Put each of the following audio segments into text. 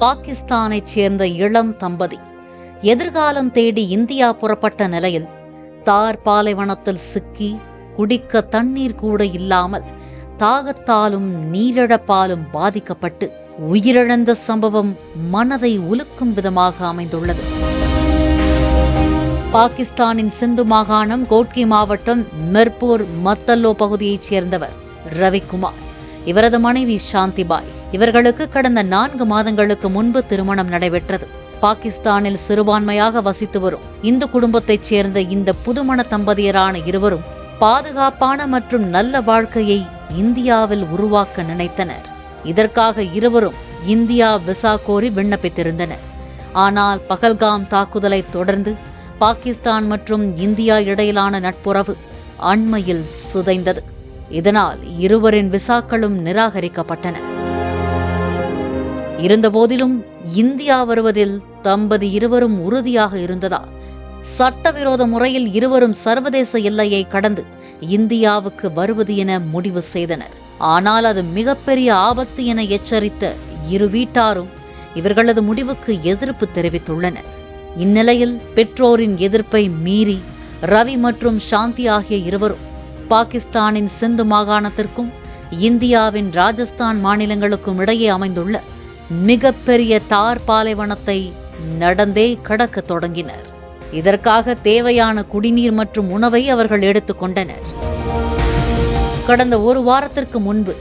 பாகிஸ்தானைச் சேர்ந்த இளம் தம்பதி எதிர்காலம் தேடி இந்தியா புறப்பட்ட நிலையில் தார் பாலைவனத்தில் சிக்கி குடிக்க தண்ணீர் கூட இல்லாமல் தாகத்தாலும் நீரிழப்பாலும் பாதிக்கப்பட்டு உயிரிழந்த சம்பவம் மனதை உலுக்கும் விதமாக அமைந்துள்ளது. பாகிஸ்தானின் சிந்து மாகாணம் கோட்கி மாவட்டம் மிர்பூர் மத்தல்லோ பகுதியைச் சேர்ந்தவர் ரவிக்குமார், இவரது மனைவி சாந்திபாய். இவர்களுக்கு கடந்த 4 மாதங்களுக்கு முன்பு திருமணம் நடைபெற்றது. பாகிஸ்தானில் சிறுபான்மையாக வசித்து வரும் இந்து குடும்பத்தைச் சேர்ந்த இந்த புதுமண தம்பதியரான இருவரும் பாதுகாப்பான மற்றும் நல்ல வாழ்க்கையை இந்தியாவில் உருவாக்க நினைத்தனர். இதற்காக இருவரும் இந்தியா விசா கோரி விண்ணப்பித்திருந்தனர். ஆனால் பகல்காம் தாக்குதலை தொடர்ந்து பாகிஸ்தான் மற்றும் இந்தியா இடையிலான நட்புறவு அண்மையில் சிதைந்தது. இதனால் இருவரின் விசாக்களும் நிராகரிக்கப்பட்டன. இருந்தபோதிலும் இந்தியா வருவதில் தம்பதி இருவரும் உறுதியாக இருந்ததால் சட்டவிரோத முறையில் இருவரும் சர்வதேச எல்லையை கடந்து இந்தியாவுக்கு வருவது என முடிவு செய்தனர். ஆனால் அது மிகப்பெரிய ஆபத்து என எச்சரித்த இரு வீட்டாரும் இவர்களது முடிவுக்கு எதிர்ப்பு தெரிவித்துள்ளனர். இந்நிலையில் பெற்றோரின் எதிர்ப்பை மீறி ரவி மற்றும் சாந்தி ஆகிய இருவரும் பாகிஸ்தானின் சிந்து மாகாணத்திற்கும் இந்தியாவின் ராஜஸ்தான் மாநிலங்களுக்கும் இடையே அமைந்துள்ள மிகப்பெரிய தார் பாலைவனத்தை நடந்தே கடக்க தொடங்கினர். இதற்காக தேவையான குடிநீர் மற்றும் உணவை அவர்கள் எடுத்துக்கொண்டனர். கடந்த 1 வாரத்திற்கு முன்பு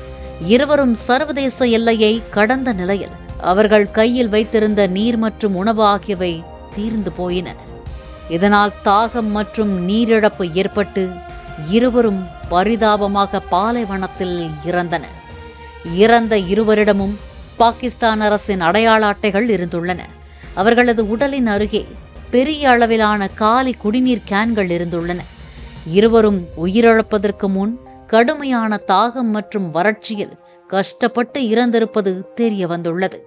இருவரும் சர்வதேச எல்லையை கடந்த நிலையில் அவர்கள் கையில் வைத்திருந்த நீர் மற்றும் உணவு ஆகியவை தீர்ந்து போயின. இதனால் தாகம் மற்றும் நீரிழப்பு ஏற்பட்டு இருவரும் பரிதாபமாக பாலைவனத்தில் இறந்தனர். இறந்த இருவரிடமும் பாகிஸ்தான் அரசின் அடையாள அட்டைகள் இருந்துள்ளன. அவர்களது உடலின் அருகே பெரிய அளவிலான காலி குடிநீர் கேன்கள் இருந்துள்ளன. இருவரும் உயிரிழப்பதற்கு முன் கடுமையான தாகம் மற்றும் வறட்சியில் கஷ்டப்பட்டு இறந்திருப்பது தெரிய வந்துள்ளது.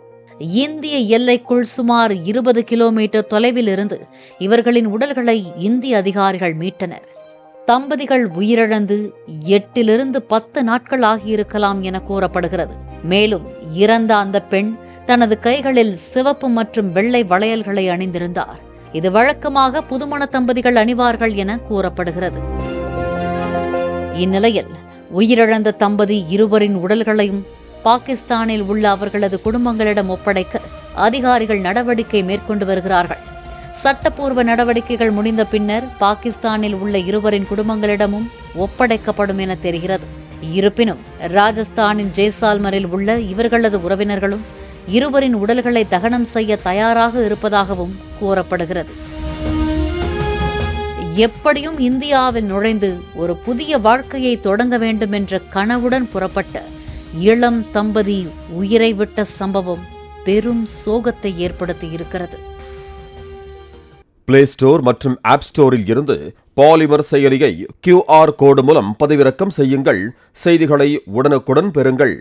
இந்திய எல்லைக்குள் சுமார் 20 கிலோமீட்டர் தொலைவில் இருந்து இவர்களின் உடல்களை இந்திய அதிகாரிகள் மீட்டனர். தம்பதிகள் உயிரிழந்து 8 to 10 நாட்கள் ஆகியிருக்கலாம் என கூறப்படுகிறது. மேலும் இறந்த அந்த பெண் தனது கைகளில் சிவப்பு மற்றும் வெள்ளை வளையல்களை அணிந்திருந்தார். இது வழக்கமாக புதுமண தம்பதிகள் அணிவார்கள் என கூறப்படுகிறது. இந்நிலையில் உயிரிழந்த தம்பதி இருவரின் உடல்களையும் பாகிஸ்தானில் உள்ள அவர்களது குடும்பங்களிடம் ஒப்படைக்க அதிகாரிகள் நடவடிக்கை மேற்கொண்டு வருகிறார்கள். சட்டப்பூர்வ நடவடிக்கைகள் முடிந்த பின்னர் பாகிஸ்தானில் உள்ள இருவரின் குடும்பங்களிடமும் ஒப்படைக்கப்படும் என தெரிகிறது. இருப்பினும் ராஜஸ்தானின் ஜெய்சால்மரில் உள்ள இவர்களது உறவினர்களும் இருவரின் உடல்களை தகனம் செய்ய தயாராக இருப்பதாகவும் கூறப்படுகிறது. எப்படியும் இந்தியாவில் நுழைந்து ஒரு புதிய வாழ்க்கையை தொடங்க வேண்டும் என்ற கனவுடன் புறப்பட்ட இளம் தம்பதி உயிரை விட்ட சம்பவம் பெரும் சோகத்தை ஏற்படுத்தி இருக்கிறது. பிளே ஸ்டோர் மற்றும் ஆப் ஸ்டோரில் இருந்து பாலிமர் செயலியை QR கோடு மூலம் பதிவிறக்கம் செய்யுங்கள். செய்திகளை உடனுக்குடன் பெறுங்கள்.